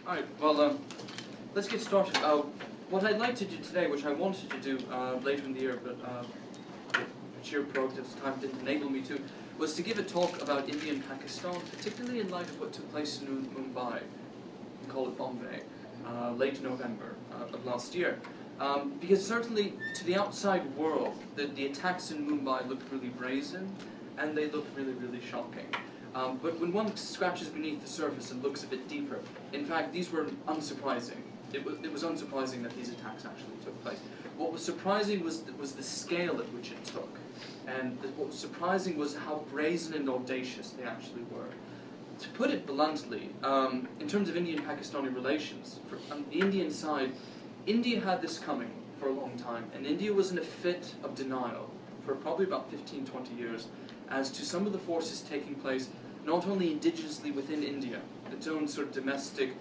Alright, well, let's get started. What I'd like to do today, which I wanted to do later in the year, but sheer prerogatives time didn't enable me to, was to give a talk about India and Pakistan, particularly in light of what took place in Mumbai, we call it Bombay, late November of last year. Because certainly, to the outside world, the attacks in Mumbai looked really brazen, and they looked really, really shocking. But when one scratches beneath the surface and looks a bit deeper, in fact, these were unsurprising. It was unsurprising that these attacks actually took place. What was surprising was the scale at which it took. And what was surprising was how brazen and audacious they actually were. To put it bluntly, in terms of Indian-Pakistani relations, on the Indian side, India had this coming for a long time, and India was in a fit of denial for probably about 15, 20 years as to some of the forces taking place not only indigenously within India, its own sort of domestic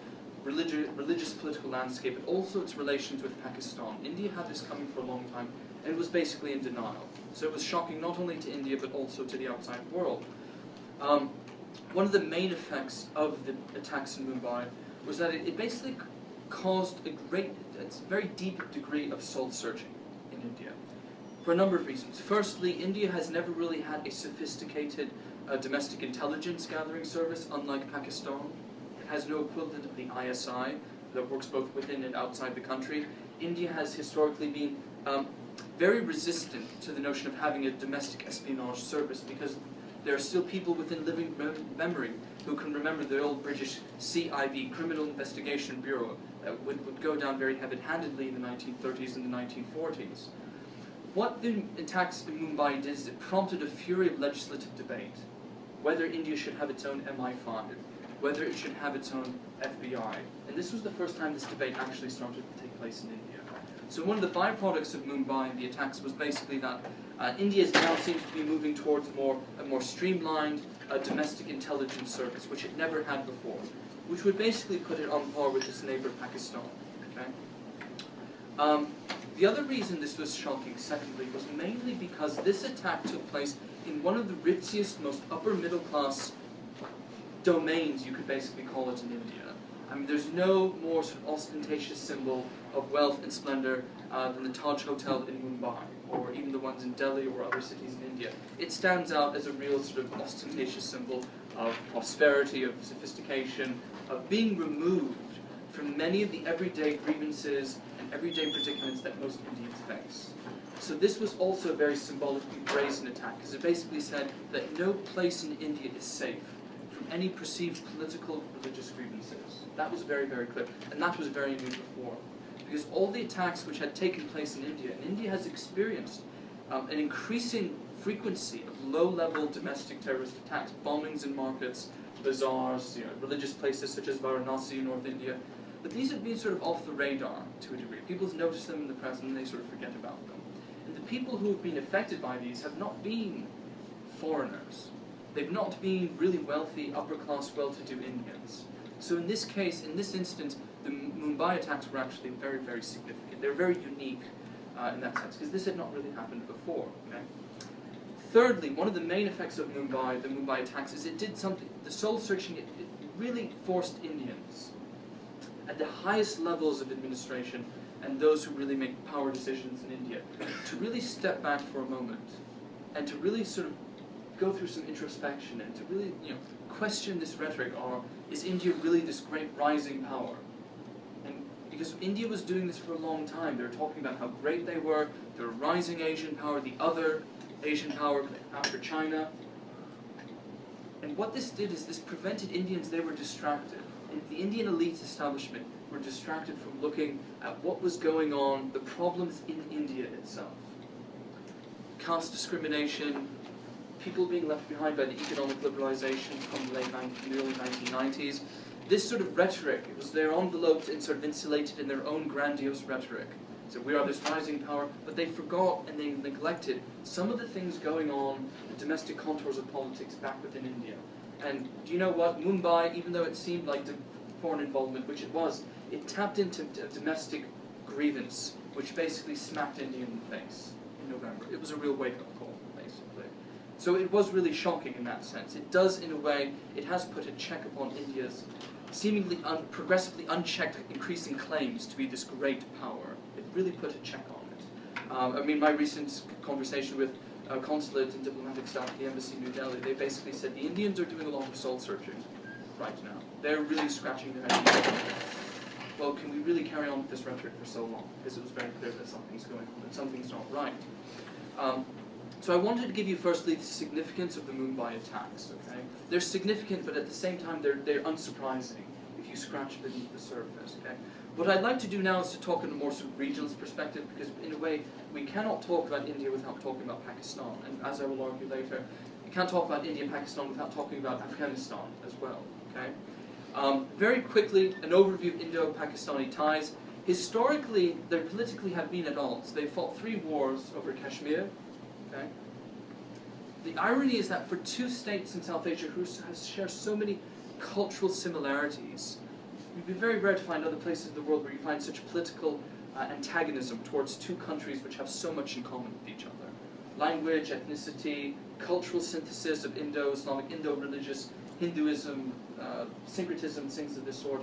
religious political landscape, but also its relations with Pakistan. India had this coming for a long time, and it was basically in denial. So it was shocking not only to India, but also to the outside world. One of the main effects of the attacks in Mumbai was that it basically caused a very deep degree of soul-searching in India, for a number of reasons. Firstly, India has never really had a sophisticated domestic intelligence gathering service, unlike Pakistan. It has no equivalent of the ISI that works both within and outside the country. India has historically been very resistant to the notion of having a domestic espionage service because there are still people within living memory who can remember the old British CIB, Criminal Investigation Bureau, that would go down very heavy-handedly in the 1930s and the 1940s. What the attacks in Mumbai did is it prompted a fury of legislative debate, whether India should have its own MI5, whether it should have its own FBI. And this was the first time this debate actually started to take place in India. So one of the byproducts of Mumbai and the attacks was basically that India now seems to be moving towards a more streamlined domestic intelligence service, which it never had before, which would basically put it on par with its neighbor Pakistan. Okay? The other reason this was shocking, secondly, was mainly because this attack took place in one of the ritziest, most upper-middle-class domains, you could basically call it, in India. I mean, there's no more sort of ostentatious symbol of wealth and splendor than the Taj Hotel in Mumbai, or even the ones in Delhi or other cities in India. It stands out as a real sort of ostentatious symbol of prosperity, of sophistication, of being removed from many of the everyday grievances and everyday predicaments that most Indians face. So this was also a very symbolically brazen attack, because it basically said that no place in India is safe from any perceived political, religious grievances. That was very, very clear, and that was very new before. Because all the attacks which had taken place in India, and India has experienced an increasing frequency of low-level domestic terrorist attacks, bombings in markets, bazaars, religious places such as Varanasi in North India, but these have been sort of off the radar to a degree. People notice them in the press and they sort of forget about them. And the people who have been affected by these have not been foreigners. They've not been really wealthy, upper-class, well-to-do Indians. So in this case, in this instance, the Mumbai attacks were actually very, very significant. They were very unique in that sense, because this had not really happened before. Okay? Thirdly, one of the main effects of the Mumbai attacks, is it did something, the soul-searching, it really forced Indians at the highest levels of administration and those who really make power decisions in India to really step back for a moment and to really sort of go through some introspection and to really question this rhetoric, or is India really this great rising power? And because India was doing this for a long time, they were talking about how great they were, the rising Asian power, the other Asian power after China. And what this did is this prevented Indians, they were distracted. And the Indian elite establishment were distracted from looking at what was going on, the problems in India itself. Caste discrimination, people being left behind by the economic liberalization from the early 1990s. This sort of rhetoric, it was their enveloped and sort of insulated in their own grandiose rhetoric. So we are this rising power, but they forgot and they neglected some of the things going on, the domestic contours of politics back within India. And do you know what? Mumbai, even though it seemed like foreign involvement, which it was, it tapped into a domestic grievance, which basically smacked India in the face in November. It was a real wake-up call, basically. So it was really shocking in that sense. It does, in a way, it has put a check upon India's seemingly progressively unchecked increasing claims to be this great power. It really put a check on it. I mean, my recent conversation with consulate and diplomatic staff at the embassy in New Delhi, they basically said the Indians are doing a lot of soul searching right now. They're really scratching their heads. Well, can we really carry on with this rhetoric for so long? Because it was very clear that something's going on, that something's not right. So I wanted to give you firstly the significance of the Mumbai attacks. Okay, they're significant, but at the same time they're unsurprising if you scratch beneath the surface. Okay, what I'd like to do now is to talk in a more sort of regionalist perspective, because in a way we cannot talk about India without talking about Pakistan, and as I will argue later, you can't talk about India and Pakistan without talking about Afghanistan as well. Okay, very quickly an overview of Indo-Pakistani ties. Historically, they politically have been at odds. They fought 3 wars over Kashmir. Okay. The irony is that for 2 states in South Asia who share so many cultural similarities, it would be very rare to find other places in the world where you find such political antagonism towards 2 countries which have so much in common with each other. Language, ethnicity, cultural synthesis of Indo-Islamic, Indo-religious, Hinduism, syncretism, things of this sort.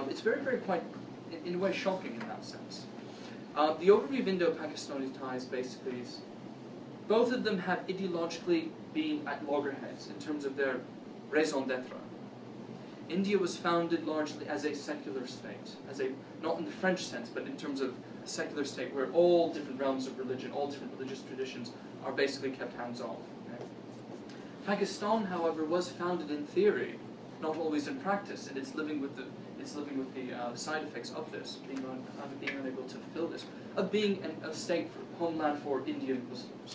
It's very, very quite, in a way, shocking in that sense. The overview of Indo-Pakistani ties basically is both of them have ideologically been at loggerheads in terms of their raison d'etre. India was founded largely as a secular state, not in the French sense, but in terms of a secular state where all different realms of religion, all different religious traditions are basically kept hands-off. Okay? Pakistan, however, was founded in theory, not always in practice, and it's living with the side effects of this, being unable to fulfill this, of being a state, homeland for Indian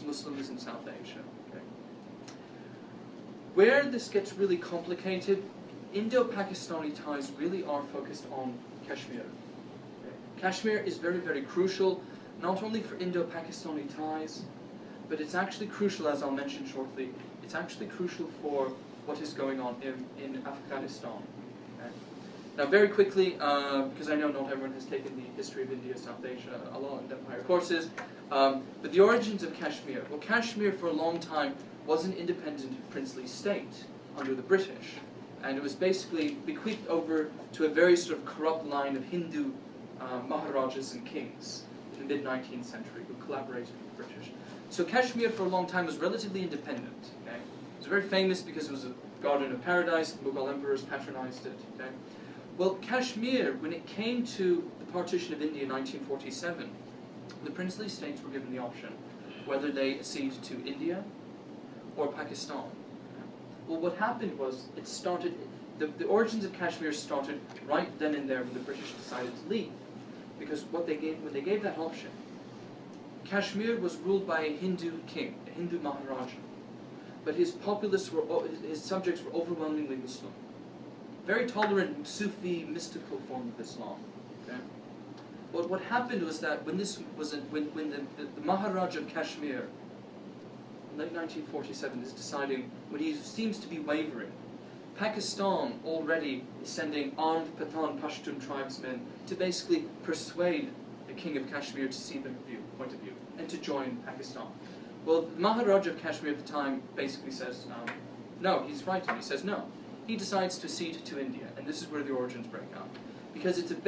Muslims in South Asia. Okay. Where this gets really complicated, Indo-Pakistani ties really are focused on Kashmir. Okay. Kashmir is very, very crucial, not only for Indo-Pakistani ties, but it's actually crucial, as I'll mention shortly, it's actually crucial for what is going on in Afghanistan. Okay. Now, very quickly, because I know not everyone has taken the history of India, South Asia, a lot of empire courses, but the origins of Kashmir. Well, Kashmir for a long time was an independent princely state under the British, and it was basically bequeathed over to a very sort of corrupt line of Hindu Maharajas and kings in the mid-19th century who collaborated with the British. So Kashmir for a long time was relatively independent. Okay? It was very famous because it was a garden of paradise. The Mughal emperors patronized it. Okay? Well, Kashmir, when it came to the partition of India in 1947, the princely states were given the option whether they accede to India or Pakistan. Well, what happened was it started, the origins of Kashmir started right then and there when the British decided to leave. Because when they gave that option, Kashmir was ruled by a Hindu king, a Hindu Maharaja. But his subjects were overwhelmingly Muslim. Very tolerant, Sufi, mystical form of Islam. Okay? But what happened was that when the Maharaja of Kashmir, in late 1947, is deciding, when he seems to be wavering, Pakistan already is sending armed Pathan Pashtun tribesmen to basically persuade the king of Kashmir to see their point of view, and to join Pakistan. Well, the Maharaja of Kashmir at the time basically says, no, he's frightened, he says no. He decides to cede to India, and this is where the origins break out. Because it's an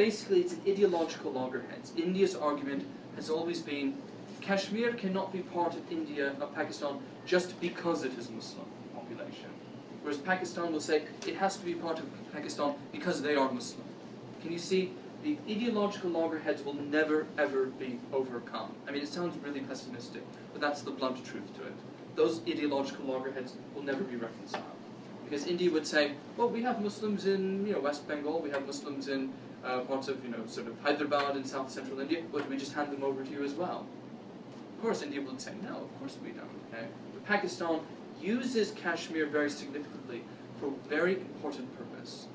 ideological loggerheads. India's argument has always been, Kashmir cannot be part of Pakistan just because it is a Muslim population. Whereas Pakistan will say, it has to be part of Pakistan because they are Muslim. Can you see? The ideological loggerheads will never, ever be overcome. I mean, it sounds really pessimistic, but that's the blunt truth to it. Those ideological loggerheads will never be reconciled. Because India would say, well, we have Muslims in West Bengal, we have Muslims in parts of sort of Hyderabad in South Central India. Would we just hand them over to you as well? Of course, India would say, no, of course we don't. Okay? But Pakistan uses Kashmir very significantly for a very important purpose.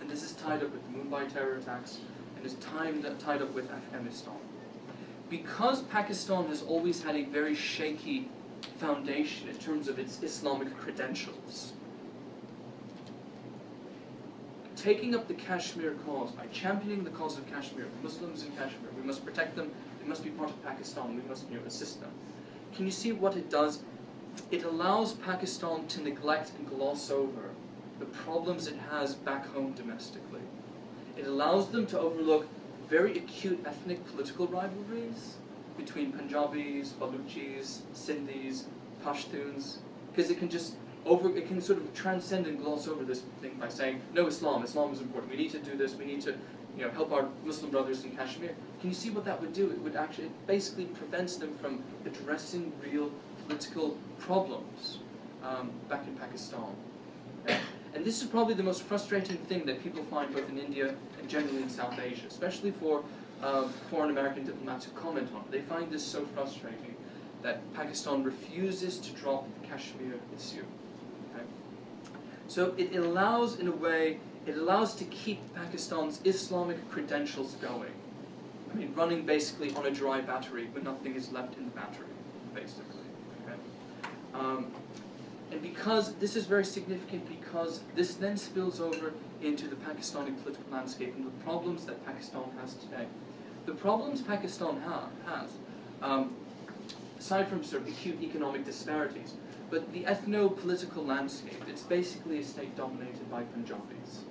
And this is tied up with the Mumbai terror attacks, and is tied up with Afghanistan. Because Pakistan has always had a very shaky foundation in terms of its Islamic credentials, taking up the Kashmir cause, by championing the cause of Kashmir, the Muslims in Kashmir, we must protect them, they must be part of Pakistan, we must assist them. Can you see what it does? It allows Pakistan to neglect and gloss over the problems it has back home domestically. It allows them to overlook very acute ethnic political rivalries between Punjabis, Baluchis, Sindhis, Pashtuns, because it can sort of transcend and gloss over this thing by saying, no, Islam is important, we need to do this, we need to help our Muslim brothers in Kashmir. Can you see what that would do? It basically prevents them from addressing real political problems back in Pakistan. Okay? And this is probably the most frustrating thing that people find both in India and generally in South Asia, especially for foreign American diplomats who comment on it. They find this so frustrating that Pakistan refuses to drop the Kashmir issue. Okay? So it allows, in a way, to keep Pakistan's Islamic credentials going. I mean, running basically on a dry battery when nothing is left in the battery, basically. Okay? And because this is very significant, because this then spills over into the Pakistani political landscape and the problems that Pakistan has today. The problems Pakistan has, aside from sort of acute economic disparities, but the ethno-political landscape, it's basically a state dominated by Punjabis,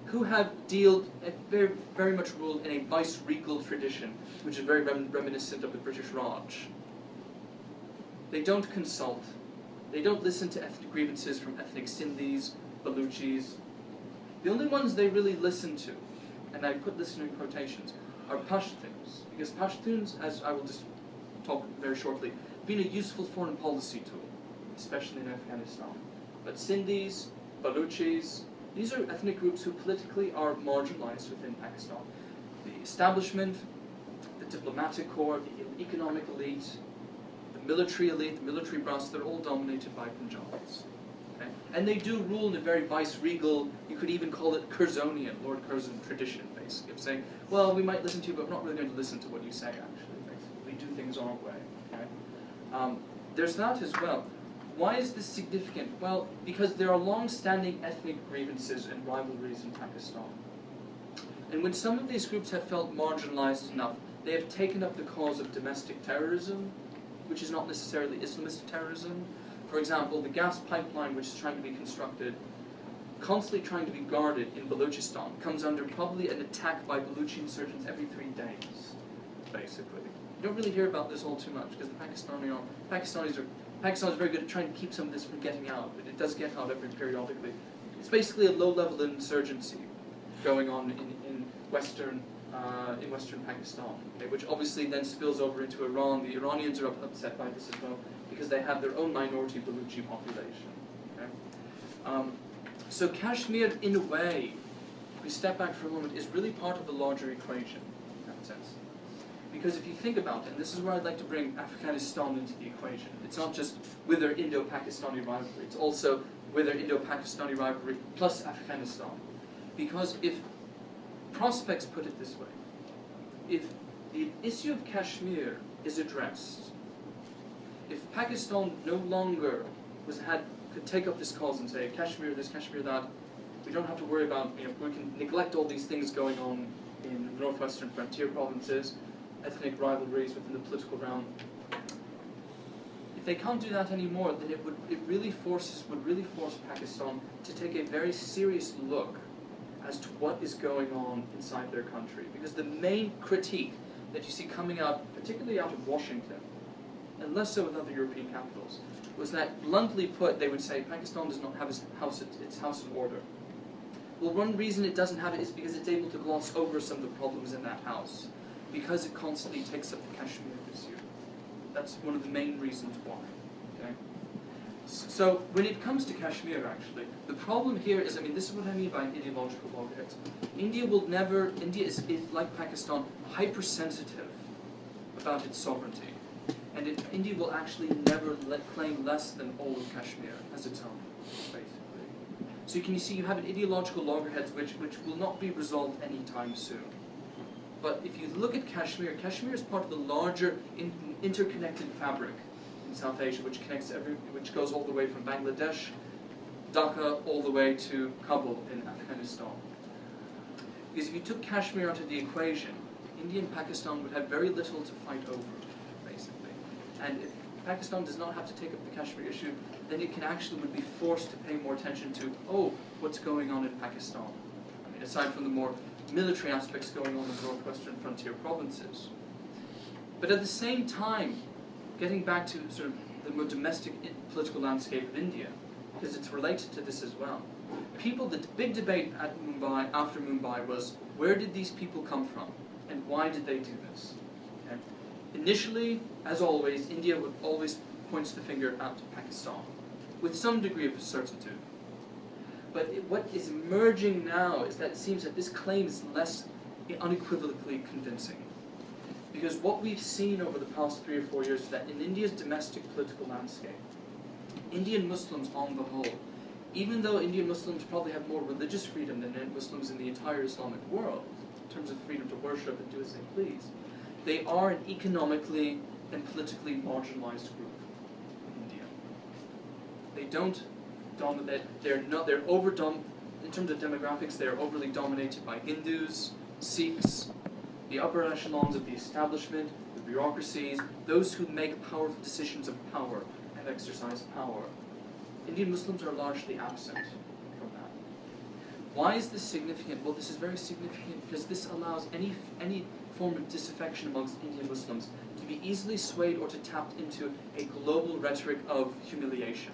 who have very, very much ruled in a vice-regal tradition, which is very reminiscent of the British Raj. They don't consult. They don't listen to ethnic grievances from ethnic Sindhis, Baluchis. The only ones they really listen to, and I put this in quotations, are Pashtuns. Because Pashtuns, as I will just talk very shortly, have been a useful foreign policy tool, especially in Afghanistan. But Sindhis, Baluchis, these are ethnic groups who politically are marginalized within Pakistan. The establishment, the diplomatic corps, the economic elite, the military brass, they're all dominated by Punjabis. Okay? And they do rule in a very vice-regal, you could even call it Curzonian, Lord Curzon tradition, basically, of saying, well, we might listen to you, but we're not really going to listen to what you say, actually. Basically. We do things our way. Okay? There's that as well. Why is this significant? Well, because there are long-standing ethnic grievances and rivalries in Pakistan. And when some of these groups have felt marginalized enough, they have taken up the cause of domestic terrorism, which is not necessarily Islamist terrorism. For example, the gas pipeline which is trying to be constructed, constantly trying to be guarded in Balochistan, comes under probably an attack by Baluchi insurgents every 3 days, basically. You don't really hear about this all too much, because the Pakistan is very good at trying to keep some of this from getting out, but it does get out periodically. It's basically a low-level insurgency going on in western Pakistan, okay, which obviously then spills over into Iran. The Iranians are upset by this as well, because they have their own minority Baluchi population. Okay? So Kashmir, in a way, if we step back for a moment, is really part of a larger equation, in that sense. Because if you think about it, and this is where I'd like to bring Afghanistan into the equation, it's not just Whther Indo-Pakistani rivalry, it's also Whther Indo-Pakistani rivalry plus Afghanistan. Because if prospects put it this way, if the issue of Kashmir is addressed, if Pakistan no longer could take up this cause and say, Kashmir this, Kashmir that, we don't have to worry about, we can neglect all these things going on in the northwestern frontier provinces, ethnic rivalries within the political realm. If they can't do that anymore, then it would really force Pakistan to take a very serious look as to what is going on inside their country. Because the main critique that you see coming out, particularly out of Washington, and less so with other European capitals, was that, bluntly put, they would say Pakistan does not have its house in order. Well, one reason it doesn't have it is because it's able to gloss over some of the problems in that house, because it constantly takes up the Kashmir issue. That's one of the main reasons why. Okay? So when it comes to Kashmir, actually, the problem here is, this is what I mean by an ideological loggerhead. India is like Pakistan, hypersensitive about its sovereignty. And India will actually never claim less than all of Kashmir as its own, basically. So you have an ideological loggerheads which will not be resolved anytime soon. But if you look at Kashmir, Kashmir is part of the larger interconnected fabric in South Asia, which goes all the way from Bangladesh, Dhaka, all the way to Kabul in Afghanistan. Because if you took Kashmir out of the equation, India and Pakistan would have very little to fight over, basically. And Pakistan does not have to take up the Kashmir issue, then it would be forced to pay more attention to, what's going on in Pakistan. I mean, aside from the more military aspects going on in the northwestern frontier provinces. But at the same time, getting back to sort of the more domestic political landscape of India, because it's related to this as well. The big debate at Mumbai, after Mumbai, was where did these people come from and why did they do this? Okay. Initially, as always, India would always point the finger out to Pakistan, with some degree of certitude. But what is emerging now is that it seems that this claim is less unequivocally convincing. Because what we've seen over the past 3 or 4 years is that in India's domestic political landscape, Indian Muslims on the whole, even though Indian Muslims probably have more religious freedom than Muslims in the entire Islamic world, in terms of freedom to worship and do as they please, they are an economically and politically marginalized group in India. They don't dominate, they're in terms of demographics, they're overly dominated by Hindus, Sikhs, the upper echelons of the establishment, the bureaucracies, those who make powerful decisions of power and exercise power. Indian Muslims are largely absent from that. Why is this significant? Well, this is very significant because this allows any form of disaffection amongst Indian Muslims to be easily swayed or to tap into a global rhetoric of humiliation,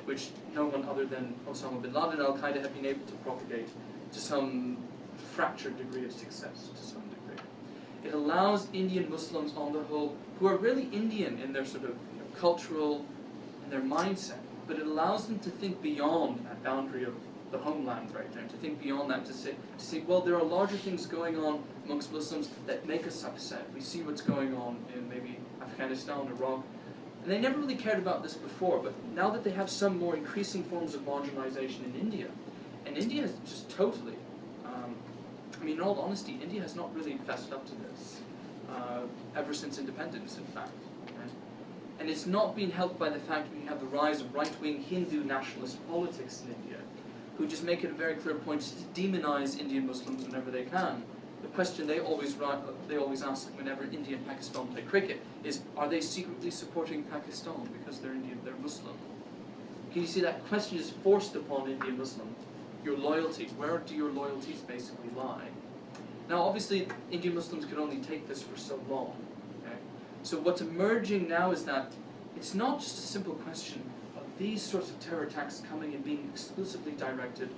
which no one other than Osama bin Laden and Al-Qaeda have been able to propagate to some fractured degree of success, to some degree. It allows Indian Muslims on the whole, who are really Indian in their sort of cultural and their mindset, but it allows them to think beyond that boundary of the homeland right there, to think beyond that, to say, well, there are larger things going on amongst Muslims that make us upset. We see what's going on in maybe Afghanistan, Iraq, and they never really cared about this before, but now that they have some more increasing forms of marginalization in India, and India is just totally, in all honesty, India has not really fessed up to this ever since independence, in fact. Right? And it's not been helped by the fact that we have the rise of right-wing Hindu nationalist politics in India, who just make it a very clear point to demonize Indian Muslims whenever they can. The question they always ask whenever India and Pakistan play cricket is, are they secretly supporting Pakistan because they're Indian, they're Muslim? Can you see that question is forced upon Indian Muslim? Your loyalty, where do your loyalties basically lie? Now obviously Indian Muslims could only take this for so long. Okay? So what's emerging now is that it's not just a simple question of these sorts of terror attacks coming and being exclusively directed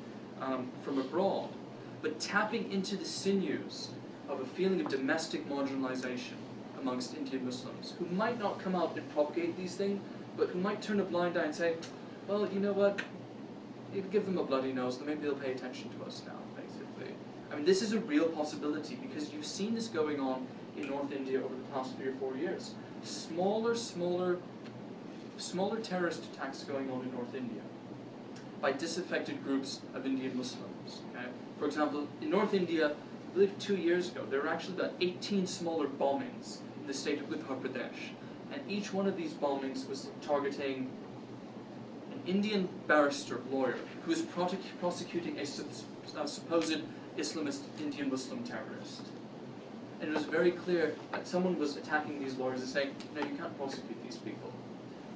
from abroad, but tapping into the sinews of a feeling of domestic marginalization amongst Indian Muslims, who might not come out and propagate these things, but who might turn a blind eye and say, well, you know what, give them a bloody nose, then maybe they'll pay attention to us now, basically. I mean, this is a real possibility, because you've seen this going on in North India over the past 3 or 4 years. Smaller terrorist attacks going on in North India by disaffected groups of Indian Muslims. Okay? For example, in North India, I believe 2 years ago, there were actually about 18 smaller bombings in the state of Whther, and each one of these bombings was targeting an Indian barrister, lawyer, who was prosecuting a supposed Islamist Indian Muslim terrorist. And it was very clear that someone was attacking these lawyers and saying, no, you can't prosecute these people.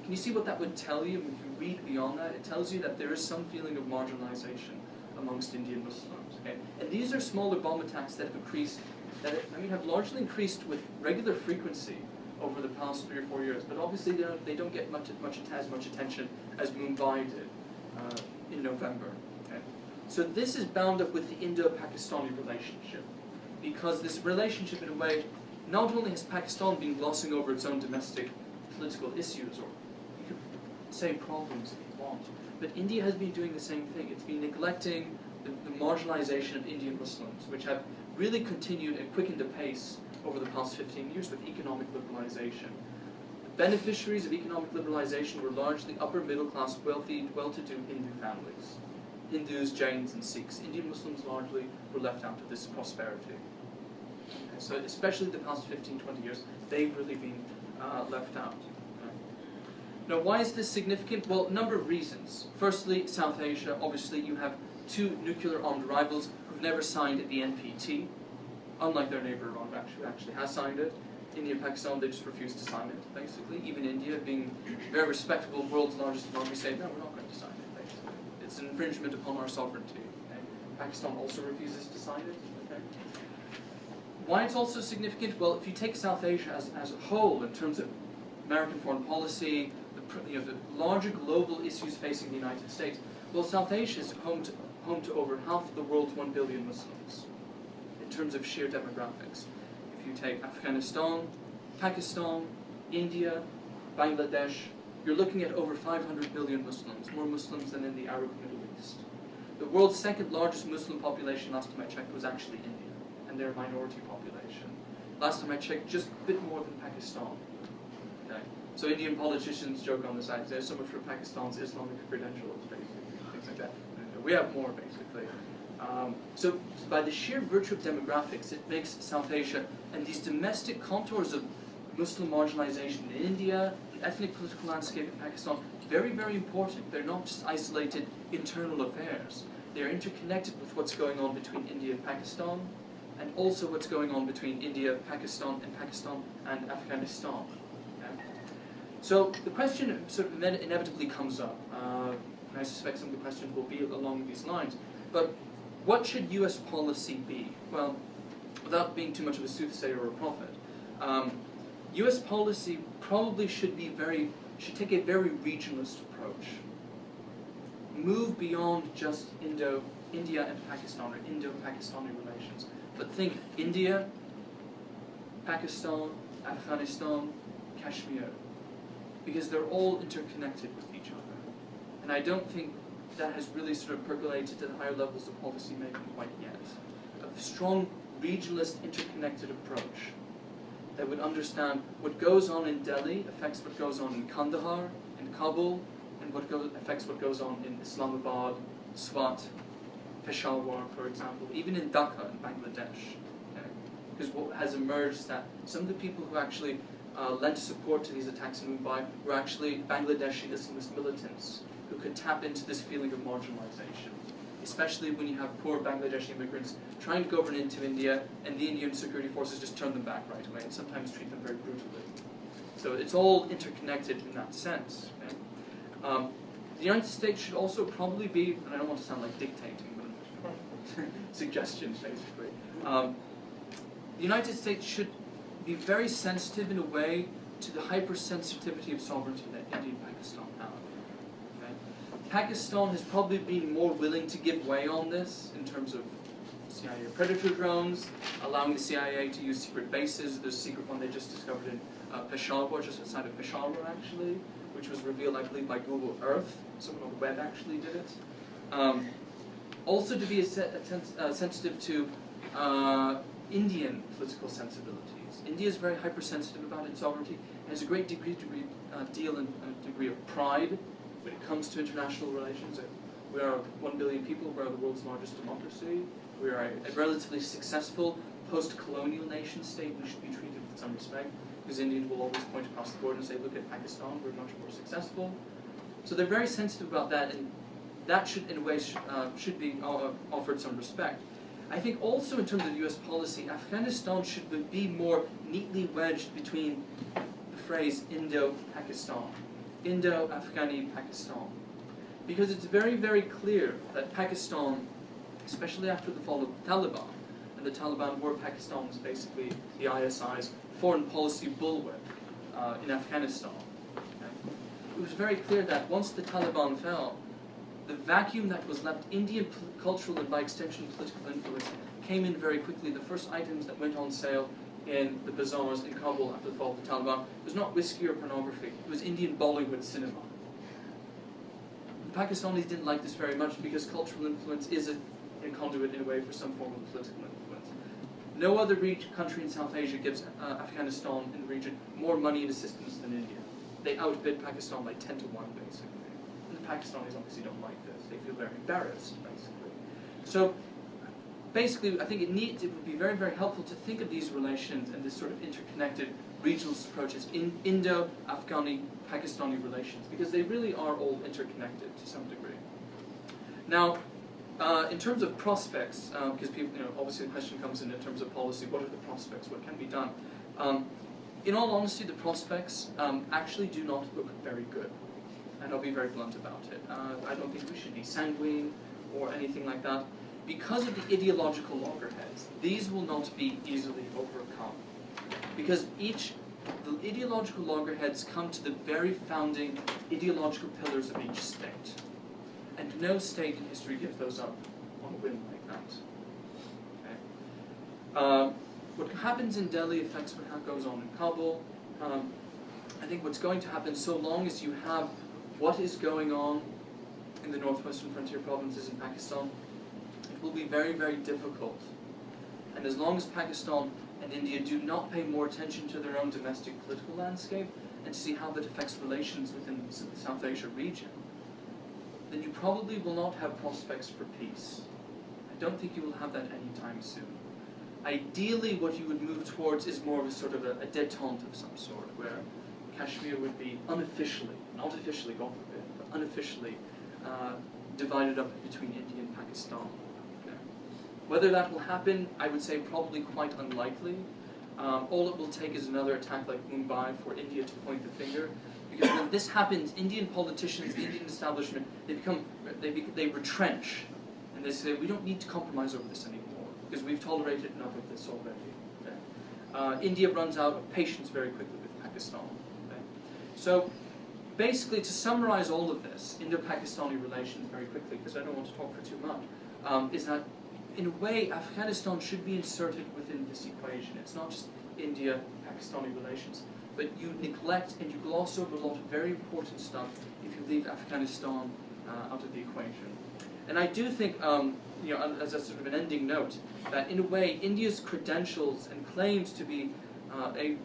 Can you see what that would tell you? If you read beyond that, it tells you that there is some feeling of marginalization amongst Indian Muslims. Okay? And these are smaller bomb attacks that have increased, have largely increased with regular frequency over the past 3 or 4 years. But obviously they don't get as much attention as Mumbai did in November. Okay? So this is bound up with the Indo-Pakistani relationship, because this relationship, in a way, not only has Pakistan been glossing over its own domestic political issues, or you could say problems if you want, but India has been doing the same thing. It's been neglecting the marginalization of Indian Muslims, which have really continued and quickened the pace over the past 15 years with economic liberalization. The beneficiaries of economic liberalization were largely upper middle class, wealthy, well-to-do Hindu families. Hindus, Jains, and Sikhs. Indian Muslims largely were left out of this prosperity. Okay, so especially the past 15, 20 years, they've really been left out. Okay. Now, why is this significant? Well, a number of reasons. Firstly, South Asia. Obviously, you have 2 nuclear-armed rivals who've never signed the NPT, unlike their neighbor Iran, who actually has signed it. India and Pakistan, they just refused to sign it, basically. Even India, being very respectable, world's largest democracy, said, no, we're not going to sign it, basically. It's an infringement upon our sovereignty. Okay? Pakistan also refuses to sign it. Okay? Why it's also significant? Well, if you take South Asia as a whole, in terms of American foreign policy, the larger global issues facing the United States, well, South Asia is home to over half of the world's 1 billion Muslims, in terms of sheer demographics. If you take Afghanistan, Pakistan, India, Bangladesh, you're looking at over 500 million Muslims, more Muslims than in the Arab Middle East. The world's second largest Muslim population, last time I checked, was actually India, and their minority population. Last time I checked, just a bit more than Pakistan. Okay? So Indian politicians joke on the side, there's so much for Pakistan's Islamic credentials, basically, things like that. We have more, basically. So by the sheer virtue of demographics, it makes South Asia and these domestic contours of Muslim marginalization in India, the ethnic political landscape in Pakistan, very, very important. They're not just isolated internal affairs. They're interconnected with what's going on between India and Pakistan, and also what's going on between India, Pakistan and Afghanistan. Okay? So the question sort of inevitably comes up, and I suspect some of the questions will be along these lines, but what should US policy be? Well, without being too much of a soothsayer or a prophet, US policy probably should take a very regionalist approach. Move beyond just India and Pakistan, or Indo-Pakistani relations. But think India, Pakistan, Afghanistan, Kashmir, because they're all interconnected with each other. And I don't think that has really sort of percolated to the higher levels of policy making quite yet. A strong regionalist interconnected approach that would understand what goes on in Delhi affects what goes on in Kandahar, in Kabul, and affects what goes on in Islamabad, Swat, Peshawar, for example, even in Dhaka in Bangladesh. Okay? Because what has emerged is that some of the people who actually lent support to these attacks in Mumbai were actually Bangladeshi Islamist militants who could tap into this feeling of marginalization, especially when you have poor Bangladeshi immigrants trying to go over into India and the Indian security forces just turn them back right away and sometimes treat them very brutally. So it's all interconnected in that sense. Okay? The United States should also probably be, and I don't want to sound like dictating, but suggestions basically. The United States should be very sensitive in a way to the hypersensitivity of sovereignty that India and Pakistan have. Okay? Pakistan has probably been more willing to give way on this in terms of CIA Predator drones, allowing the CIA to use secret bases. There's a secret one they just discovered in Peshawar, just outside of Peshawar actually, which was revealed, I believe, by Google Earth. Someone on the web actually did it. Also to be sensitive to Indian political sensibilities. India is very hypersensitive about its sovereignty. It has a great degree of pride when it comes to international relations. We are 1 billion people. We are the world's largest democracy. We are a relatively successful post-colonial nation state. We should be treated with some respect, because Indians will always point across the border and say, look at Pakistan, we're much more successful. So they're very sensitive about that, and that should, in a way, should be offered some respect. I think also in terms of US policy, Afghanistan should be more neatly wedged between the phrase Indo-Pakistan, Indo-Afghani-Pakistan. Because it's very, very clear that Pakistan, especially after the fall of the Taliban, and the Taliban were Pakistan's basically the ISI's foreign policy bulwark in Afghanistan. Okay? It was very clear that once the Taliban fell, the vacuum that was left, Indian cultural and by extension political influence, came in very quickly. The first items that went on sale in the bazaars in Kabul after the fall of the Taliban was not whiskey or pornography, it was Indian Bollywood cinema. The Pakistanis didn't like this very much because cultural influence is a conduit in a way for some form of political influence. No other country in South Asia gives Afghanistan in the region more money and assistance than India. They outbid Pakistan by 10 to 1, basically. And the Pakistanis obviously don't like this. They feel very embarrassed, basically. So, basically, I think it would be very, very helpful to think of these relations and this sort of interconnected regional approaches in Indo-Afghani-Pakistani relations, because they really are all interconnected to some degree. Now, in terms of prospects, because people, obviously the question comes in terms of policy, what are the prospects, what can be done? in all honesty, the prospects actually do not look very good. And I'll be very blunt about it. I don't think we should be sanguine or anything like that. Because of the ideological loggerheads, these will not be easily overcome. Because the ideological loggerheads come to the very founding ideological pillars of each state. And no state in history gives those up on a whim like that. Okay? What happens in Delhi affects what goes on in Kabul. I think what's going to happen, so long as you have what is going on in the northwestern frontier provinces in Pakistan, it will be very, very difficult. And as long as Pakistan and India do not pay more attention to their own domestic political landscape and see how that affects relations within the South Asia region, then you probably will not have prospects for peace. I don't think you will have that anytime soon. Ideally, what you would move towards is more of a sort of a détente of some sort, where Kashmir would be unofficially, not officially, God forbid, but unofficially divided up between India and Pakistan. Okay? Whether that will happen, I would say probably quite unlikely. All it will take is another attack like Mumbai for India to point the finger. Because when this happens, Indian politicians, the Indian establishment, they retrench, and they say, we don't need to compromise over this anymore, because we've tolerated enough of this already. Okay? India runs out of patience very quickly with Pakistan. Okay? So, basically, to summarize all of this, Indo-Pakistani relations very quickly, because I don't want to talk for too much, is that, in a way, Afghanistan should be inserted within this equation. It's not just India-Pakistani relations. But you neglect and you gloss over a lot of very important stuff if you leave Afghanistan out of the equation. And I do think, as a sort of an ending note, that in a way, India's credentials and claims to be a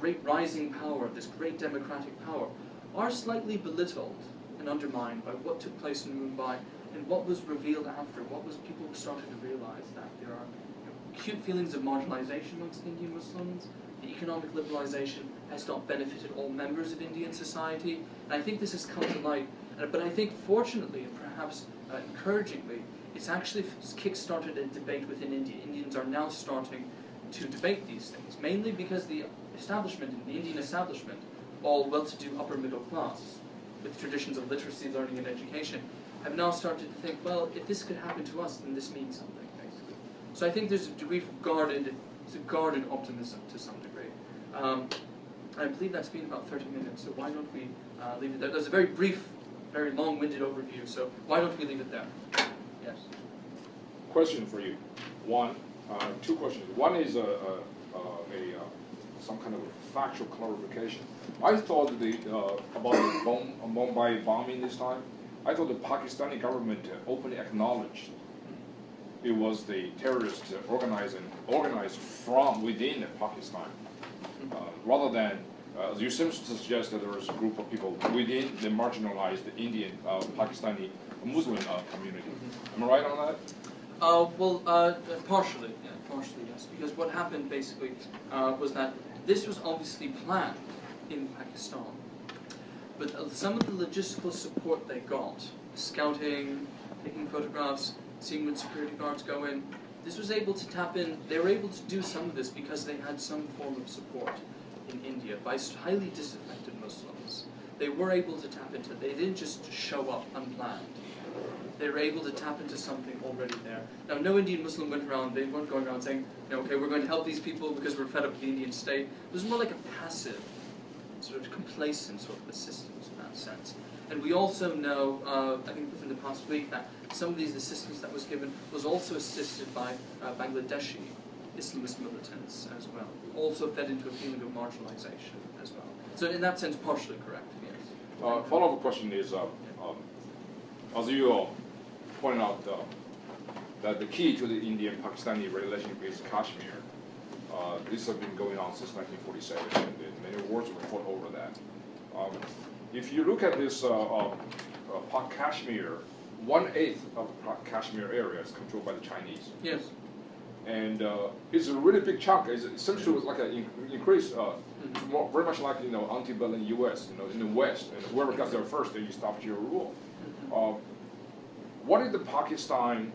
great rising power, this great democratic power, are slightly belittled and undermined by what took place in Mumbai and what was revealed after. People started to realize that there are acute feelings of marginalization amongst Indian Muslims. The economic liberalization has not benefited all members of Indian society, and I think this has come to light. But I think, fortunately, and perhaps encouragingly, it's actually kick-started a debate within India. Indians are now starting to debate these things, mainly because the establishment, the Indian establishment, all well-to-do upper-middle class, with traditions of literacy, learning, and education, have now started to think, well, if this could happen to us, then this means something, basically. So I think there's a degree of guarded optimism to some degree. I believe that's been about 30 minutes, so why don't we leave it there? There's a very brief, very long-winded overview, so why don't we leave it there? Yes? Question for you. Two questions. One is some kind of factual clarification. I thought about the Mumbai bombing this time. I thought the Pakistani government openly acknowledged it was the terrorists organized from within Pakistan, rather than, as you seem to suggest, that there was a group of people within the marginalized Indian Pakistani Muslim community. Am I right on that? Partially, yes. Because what happened basically was that this was obviously planned in Pakistan, but some of the logistical support they got, scouting, taking photographs, seeing when security guards go in, this was able to tap in. They were able to do some of this because they had some form of support in India by highly disaffected Muslims. They were able to tap into it. They didn't just show up unplanned. They were able to tap into something already there. Now, no Indian Muslim they weren't going around saying, okay, we're going to help these people because we're fed up with the Indian state. It was more like a passive, sort of complacent sort of assistance in that sense. And we also know, I think within the past week, that some of these assistance that was given was also assisted by Bangladeshi Islamist militants as well, who also fed into a feeling of marginalization as well. So in that sense, partially correct, yes. Follow-up question is, as you pointed out, that the key to the Indian-Pakistani relationship is Kashmir. This has been going on since 1947, and many wars were fought over that. If you look at this Kashmir, 1/8 of Kashmir area is controlled by the Chinese. Yes. And it's a really big chunk. It's essentially like an increase, very much like ante-Berlin U.S. In the West, and whoever got there first, they stopped your rule. What did the Pakistani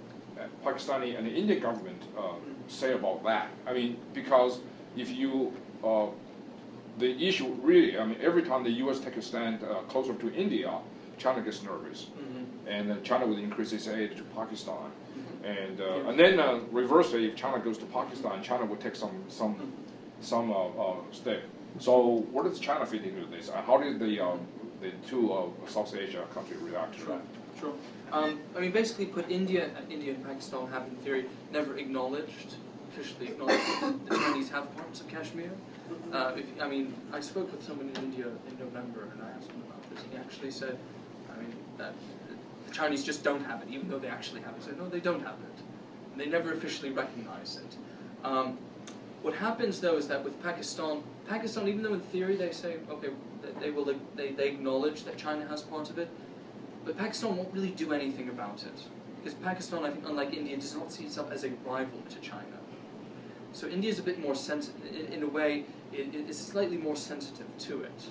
and the Indian government say about that? I mean, because if you the issue really, I mean, every time the U.S. takes a stand closer to India, China gets nervous, and China would increase its aid to Pakistan, and then reversely, if China goes to Pakistan, China would take some step. So where does China fit into this? How did the two South Asia countries react to that? Sure. I mean, basically, India and Pakistan have, in theory, never officially acknowledged that the Chinese have parts of Kashmir. I mean, I spoke with someone in India in November, and I asked him about this. He actually said, I mean, that the Chinese just don't have it, even though they actually have it. He said, no, they don't have it. And they never officially recognize it. What happens, though, is that with Pakistan, even though in theory they say, okay, they acknowledge that China has part of it, but Pakistan won't really do anything about it. Because Pakistan, I think, unlike India, does not see itself as a rival to China. So India is a bit more sensitive, in a way, it's slightly more sensitive to it,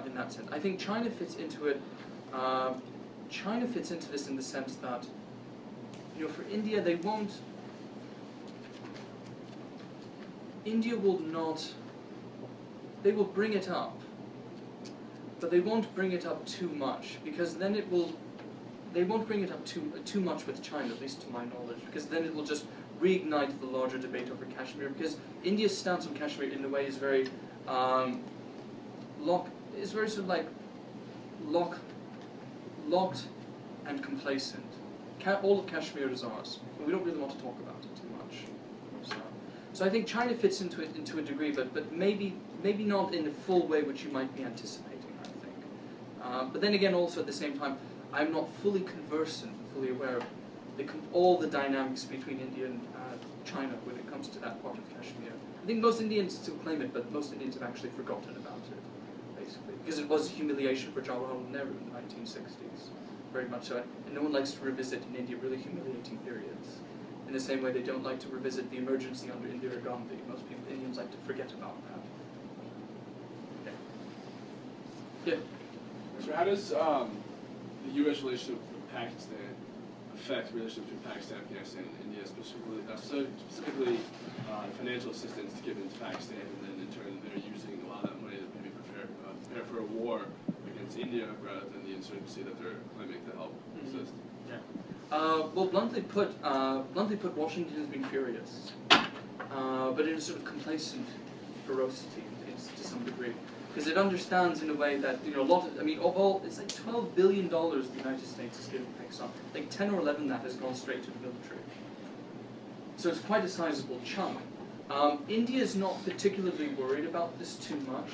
in that sense. I think China fits into it, China fits into this in the sense that, you know, for India, India will not, they will bring it up, but they won't bring it up too much, because then they won't bring it up too much with China, at least to my knowledge, because then it will just reignite the larger debate over Kashmir, because India's stance on Kashmir in a way is very, sort of like locked and complacent. All of Kashmir is ours, and we don't really want to talk about it too much. So I think China fits into it to a degree, but maybe not in the full way which you might be anticipating, I think. But then again, also at the same time, I'm not fully conversant, fully aware of all the dynamics between India and China when it comes to that part of Kashmir. I think most Indians still claim it, but most Indians have actually forgotten about it, basically. Because it was a humiliation for Jawaharlal Nehru in the 1960s, very much so. And no one likes to revisit in India really humiliating periods. In the same way they don't like to revisit the emergency under Indira Gandhi. Most Indians like to forget about that. Yeah. So how does the U.S. relationship with Pakistan affect relationships between Pakistan, Afghanistan, and India, specifically financial assistance given to Pakistan, and then in turn they're using a lot of that money to maybe prepare for a war against India rather than the insurgency that they're claiming to help assist? Yeah. Well, bluntly put, Washington has been furious, but in a sort of complacent ferocity to some degree, because it understands in a way that, you know, it's like $12 billion the United States has given Pakistan. Like 10 or 11 of that has gone straight to the military. So it's quite a sizable chunk. India is not particularly worried about this too much,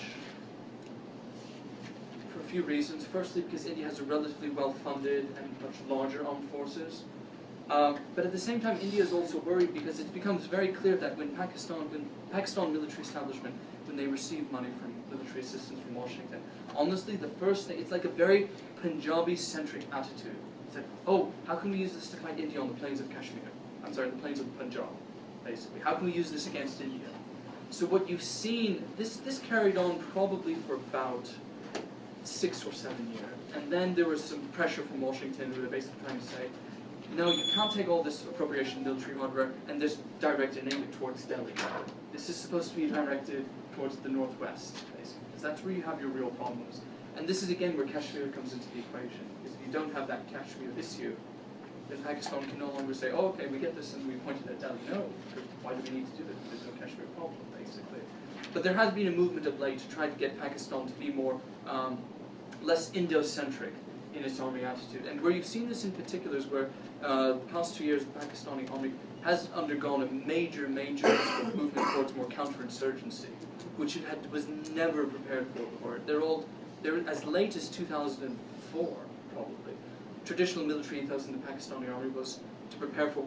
for a few reasons. Firstly, because India has a relatively well-funded and much larger armed forces. But at the same time, India is also worried because it becomes very clear that when Pakistan military establishment, when they receive money from military assistance from Washington, honestly, the first thing, it's like a very Punjabi-centric attitude. It's like, oh, how can we use this to fight India on the plains of Kashmir? I'm sorry, the plains of Punjab, basically. How can we use this against India? So what you've seen, this carried on probably for about 6 or 7 years. And then there was some pressure from Washington who were basically trying to say, no, you can't take all this appropriation military hardware and just direct it and aim it towards Delhi. This is supposed to be directed towards the northwest, basically, because that's where you have your real problems. And this is again where Kashmir comes into the equation, because if you don't have that Kashmir issue, then Pakistan can no longer say, oh, okay, we get this and we point it at Delhi. No, why do we need to do this? There's no Kashmir problem, basically. But there has been a movement of late to try to get Pakistan to be more, less Indo-centric in its army attitude. And where you've seen this in particular is where the past 2 years the Pakistani army has undergone a major movement towards more counterinsurgency, which it was never prepared for before. They're as late as 2004, probably. Traditional military ethos in the Pakistani army was to prepare for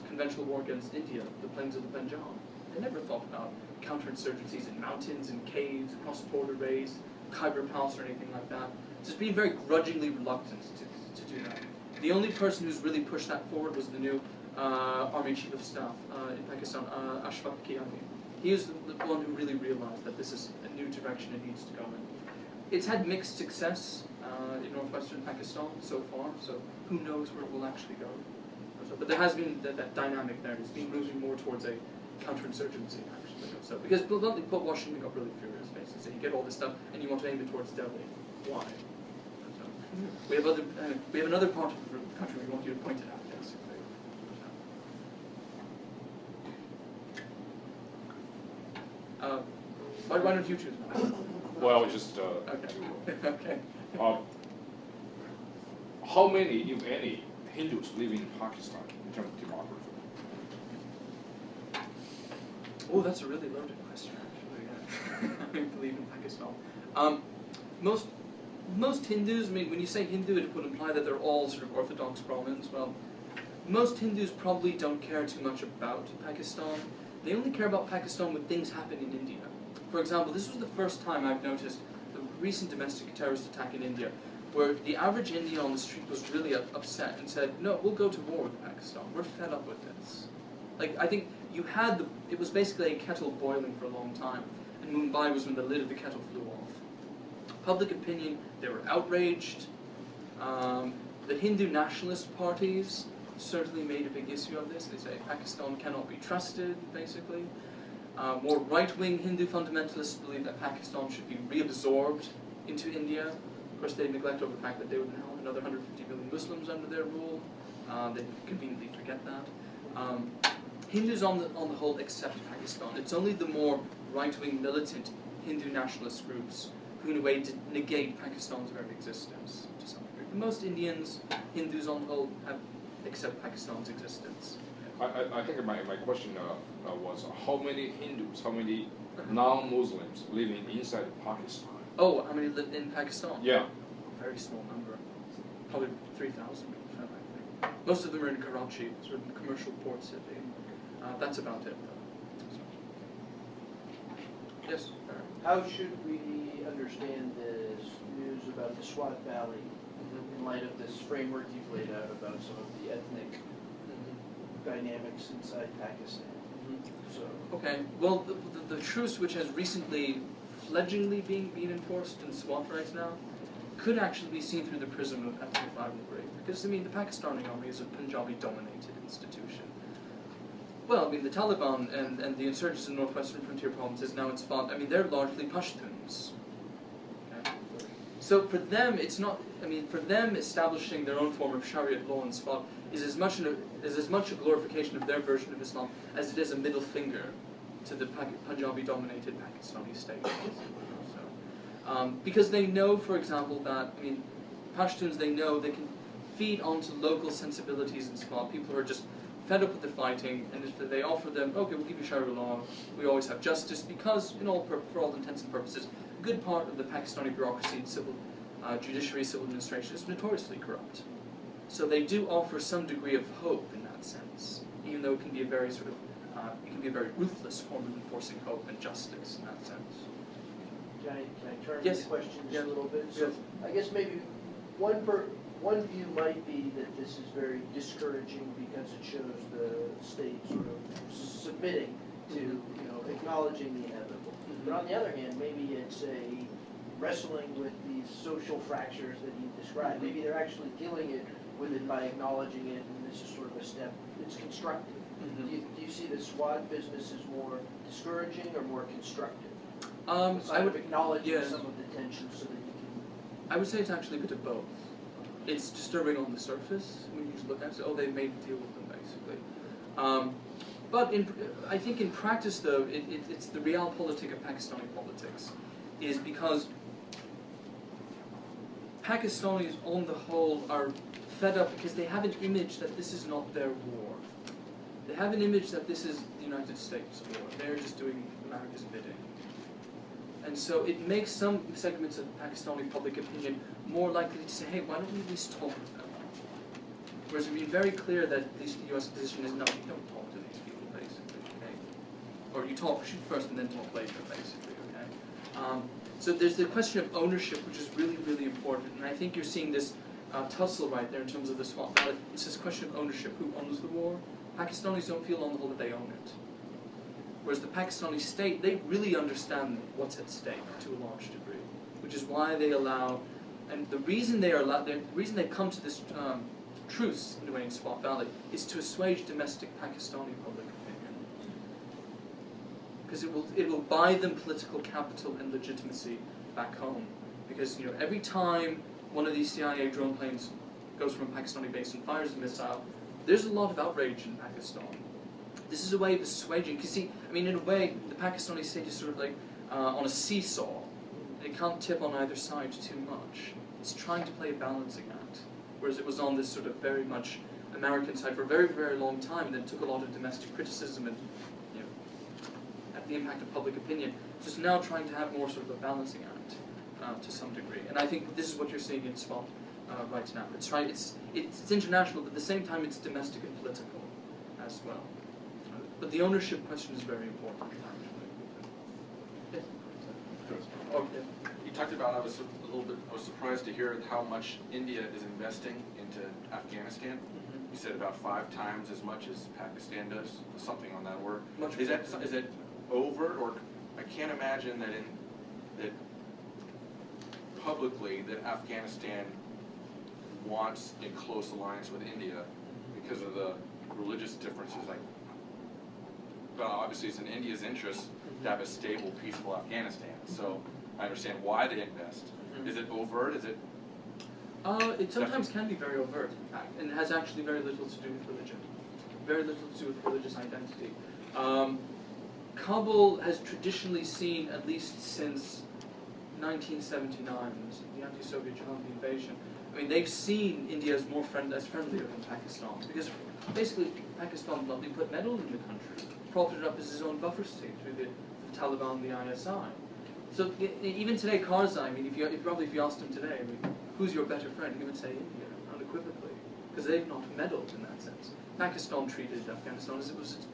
conventional war against India, the plains of the Punjab. They never thought about counterinsurgencies in mountains, in caves, cross-border raids, Khyber Pass or anything like that. So it's been very grudgingly reluctant to do that. The only person who's really pushed that forward was the new Army Chief of Staff in Pakistan, Ashfaq Kiani. He was the one who really realized that this is a new direction it needs to go in. It's had mixed success in northwestern Pakistan so far, so who knows where it will actually go. But there has been that dynamic there. It's been moving more towards a counterinsurgency, actually. So, because bluntly put, Washington got really furious, basically. So you get all this stuff, and you want to aim it towards Delhi. Why? So, we have another part of the country we want you to point it out, basically. Why don't you choose one? Well, just Okay. Okay. how many, if any, Hindus live in Pakistan in terms of demography? Oh, that's a really loaded question, actually. Yeah. I believe in Pakistan. Most Hindus, I mean, when you say Hindu, it would imply that they're all sort of Orthodox Brahmins. Well, most Hindus probably don't care too much about Pakistan. They only care about Pakistan when things happen in India. For example, this was the first time I've noticed the recent domestic terrorist attack in India, where the average Indian on the street was really upset and said, no, we'll go to war with Pakistan. We're fed up with this. Like, I think you had it was basically a kettle boiling for a long time, and Mumbai was when the lid of the kettle flew off. Public opinion, they were outraged. The Hindu nationalist parties certainly made a big issue of this. They say Pakistan cannot be trusted, basically. More right-wing Hindu fundamentalists believe that Pakistan should be reabsorbed into India. Of course, they neglect over the fact that they would now have another 150 million Muslims under their rule. They conveniently forget that. Hindus, on the whole, accept Pakistan. It's only the more right-wing militant Hindu nationalist groups who, in a way, negate Pakistan's very existence to some degree. But most Indians, Hindus on the whole, accept Pakistan's existence. I think my question was how many Hindus, how many non-Muslims living inside Pakistan? Oh, how many live in Pakistan? Yeah. A very small number. Probably 3,000, I think. Most of them are in Karachi, sort of a commercial port city. That's about it, though. Yes? How should we understand this news about the Swat Valley in light of this framework you've laid out about some of the ethnic dynamics inside Pakistan? So, okay, well, the truce which has recently fledglingly being enforced in Swat right now could actually be seen through the prism of ethnic rivalry. Because, I mean, the Pakistani army is a Punjabi-dominated institution. Well, I mean, the Taliban and the insurgents in northwestern frontier provinces, now it's fought, I mean, they're largely Pashtuns. Okay? So for them, it's not, I mean, for them establishing their own form of Shariat law in Swat is as much a glorification of their version of Islam as it is a middle finger to the Punjabi-dominated Pakistani state. So, because they know, for example, that, I mean, Pashtuns, they know they can feed onto local sensibilities in Swat. People who are just fed up with the fighting, and if they offer them, okay, we'll give you Sharia law, we always have justice, because, for all intents and purposes, a good part of the Pakistani bureaucracy and civil judiciary, civil administration is notoriously corrupt. So they do offer some degree of hope in that sense, even though it can be a very ruthless form of enforcing hope and justice in that sense. can I turn Yes. the questions Yes. a little bit? So Yes. I guess maybe one view might be that this is very discouraging because it shows the state sort of submitting to, acknowledging the inevitable. But on the other hand, maybe it's a wrestling with these social fractures that you described. Maybe they're actually killing it with it by acknowledging it, and this is sort of a step. It's constructive. Do you see the SWAT business as more discouraging or more constructive? I would acknowledging yeah. some of the tensions so that you can. I would say it's actually a bit of both. It's disturbing on the surface when you just look at it. Oh, they made a deal with them, basically. But I think in practice, though, it's the realpolitik of Pakistani politics, is because Pakistanis, on the whole, are fed up because they have an image that this is not their war. They have an image that this is the United States war. They're just doing America's bidding. And so it makes some segments of Pakistani public opinion more likely to say, hey, why don't we at least talk with them? Whereas it would be very clear that the U.S. position is, no, you don't talk to these people, basically, okay? Or you shoot first and then talk later, basically, okay? So there's the question of ownership, which is really, really important. And I think you're seeing this tussle right there in terms of the Swat Valley. It's this question of ownership. Who owns the war? Pakistanis don't feel on the whole that they own it. Whereas the Pakistani state, they really understand what's at stake to a large degree, which is why they allow, and the reason they come to this truce in a way in Swat Valley is to assuage domestic Pakistani public opinion. because it will buy them political capital and legitimacy back home. Because every time one of these CIA drone planes goes from a Pakistani base and fires a missile, there's a lot of outrage in Pakistan. This is a way of assuaging. Because see, in a way, the Pakistani state is sort of like on a seesaw. It can't tip on either side too much. It's trying to play a balancing act. Whereas it was on this sort of very much American side for a very, very long time, and then took a lot of domestic criticism and at the impact of public opinion. So it's now trying to have more sort of a balancing act to some degree. And I think this is what you're seeing in SWAT right now. It's international, but at the same time it's domestic and political as well. But the ownership question is very important, actually. Yes? Okay. You talked about, I was surprised to hear how much India is investing into Afghanistan. You said about 5 times as much as Pakistan does, something on that order. Is that overt, or I can't imagine that publicly that Afghanistan wants a close alliance with India because of the religious differences. But obviously it's in India's interest to have a stable, peaceful Afghanistan. So I understand why they invest. Is it overt? Is it? It sometimes can be very overt, in fact, and it has actually very little to do with religion. Very little to do with religious identity. Kabul has traditionally seen, at least since 1979, the anti-Soviet German invasion, they've seen India as friendlier than Pakistan, because basically Pakistan bluntly put metal in the country, propped it up as his own buffer state through the Taliban and the ISI. So even today, Karzai, if you asked him today, who's your better friend, he would say India, unequivocally, because they've not meddled in that sense. Pakistan treated Afghanistan as it was its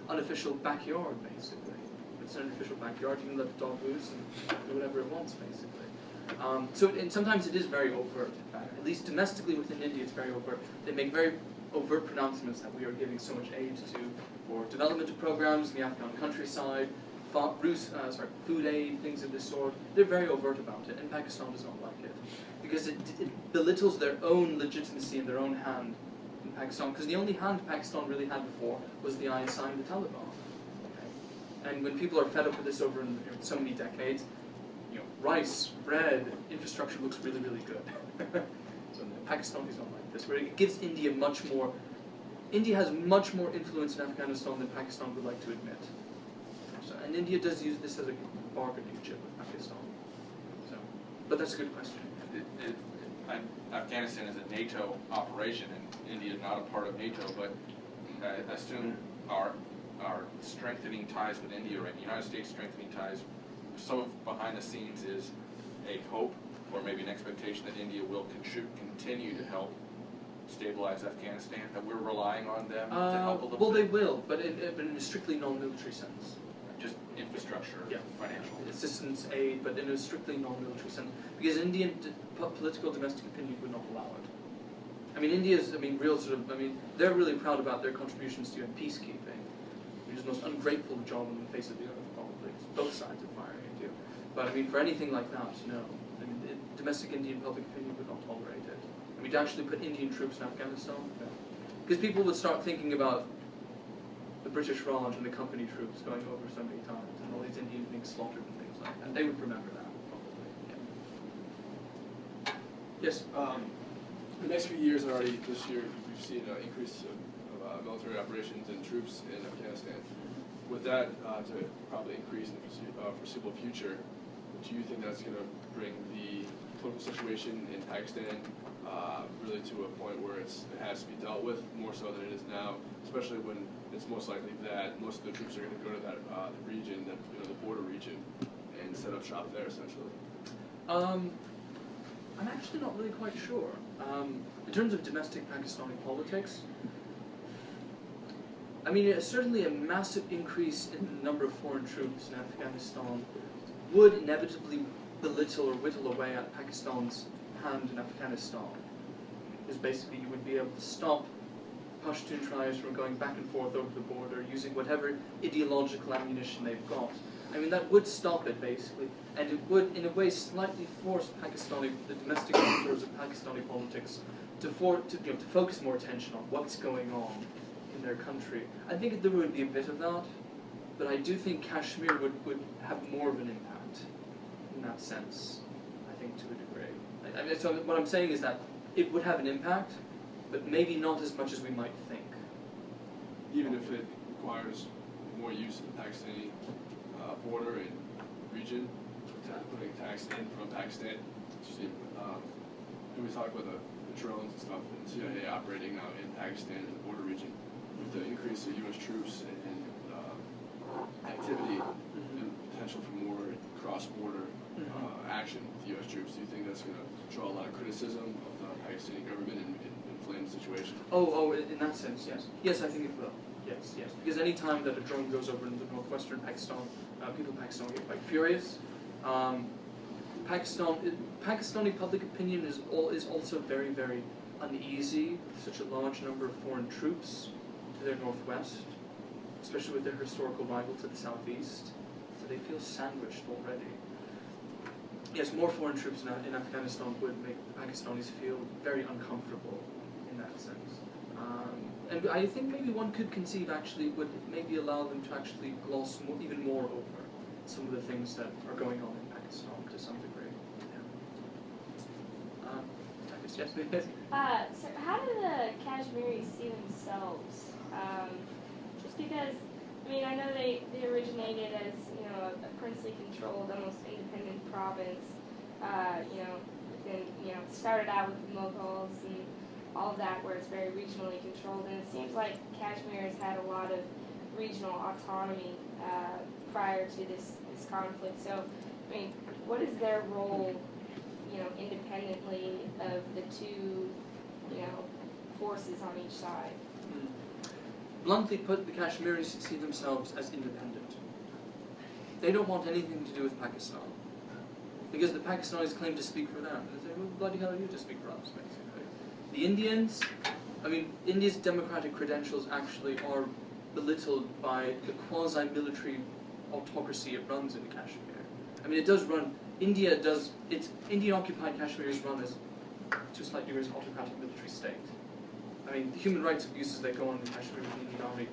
unofficial backyard, basically. It's an unofficial backyard, you can let the dog loose and do whatever it wants, basically. And sometimes it is very overt, in fact. At least domestically within India, it's very overt. They make very overt pronouncements that we are giving so much aid for development programs in the Afghan countryside, food aid, things of this sort. They're very overt about it, and Pakistan does not like it. Because it belittles their own legitimacy in their own hand in Pakistan, because the only hand Pakistan really had before was the ISI and the Taliban. Okay? And when people are fed up with this over so many decades, rice, bread, infrastructure looks really, really good. So Pakistanis don't like this, where it gives India much more. India has much more influence in Afghanistan than Pakistan would like to admit. So, and India does use this as a bargaining chip with Pakistan. So, but that's a good question. Afghanistan is a NATO operation, and India is not a part of NATO, but I assume our strengthening ties with India, right? The United States strengthening ties, some of behind the scenes is a hope or maybe an expectation that India will continue to help stabilize Afghanistan, that we're relying on them to help a little well, bit? they will, but in a strictly non-military sense. Just infrastructure, financial. Assistance, aid, but in a strictly non-military sense. Because Indian political domestic opinion would not allow it. India's, they're really proud about their contributions to peacekeeping, which is the most ungrateful job on the face of the earth, probably. Both sides are firing at you. But for anything like that, no. Domestic Indian public opinion would not tolerate it. To actually put Indian troops in Afghanistan, no. Because people would start thinking about the British Raj and the company troops going over so many times, and all these Indians being slaughtered and things like that. They would remember that, probably. Yeah. Yes? The next few years already, this year, we've seen an increase of military operations and troops in Afghanistan. With that to probably increase in the foreseeable future, do you think that's going to bring the political situation in Pakistan really to a point where it has to be dealt with more so than it is now, especially when it's most likely that most of the troops are going to go to that region, the border region, and set up shop there, essentially? I'm actually not really quite sure. In terms of domestic Pakistani politics, certainly a massive increase in the number of foreign troops in Afghanistan would inevitably belittle or whittle away at Pakistan's hand in Afghanistan. Because basically you would be able to stop Pashtun tribes from going back and forth over the border using whatever ideological ammunition they've got. That would stop it, basically. And it would, in a way, slightly force the domestic actors of Pakistani politics to focus more attention on what's going on in their country. I think there would be a bit of that, but I do think Kashmir would have more of an impact in that sense, I think, to a degree. I mean, so what I'm saying is that it would have an impact, but maybe not as much as we might think. Even if it requires more use of the Pakistani border and region, putting tax in from Pakistan. We talk about the drones and stuff, and CIA operating now in Pakistan in the border region. With the increase of U.S. troops and activity and potential for more cross-border action with U.S. troops, do you think that's going to draw a lot of criticism of the Pakistani government and inflame the situation? Oh, in that sense, yes. Yes, I think it will. Yes. Because any time that a drone goes over into northwestern Pakistan, people in Pakistan get quite furious. Pakistani public opinion is also very, very uneasy with such a large number of foreign troops to their northwest, especially with their historical rival to the southeast. So they feel sandwiched already. Yes, more foreign troops in Afghanistan would make the Pakistanis feel very uncomfortable in that sense. And I think maybe one could conceive actually would maybe allow them to actually gloss even more over some of the things that are going on in Pakistan to some degree. Yeah. Yes. So how do the Kashmiris see themselves? Just because, I mean, I know they originated as, a princely controlled, almost independent province, then, it started out with the Mughals and all of that, where it's very regionally controlled, and it seems like Kashmir has had a lot of regional autonomy prior to this conflict. So, I mean, what is their role, independently of the two, forces on each side? Bluntly put, the Kashmiris see themselves as independent. They don't want anything to do with Pakistan, because the Pakistanis claim to speak for them. They say, well, bloody hell are you to speak for us, basically. The Indians, India's democratic credentials actually are belittled by the quasi-military autocracy it runs in Kashmir. It does run, Indian-occupied Kashmir is run as, to a slight degree, as an autocratic military state. The human rights abuses that go on in Kashmir with the Indian army,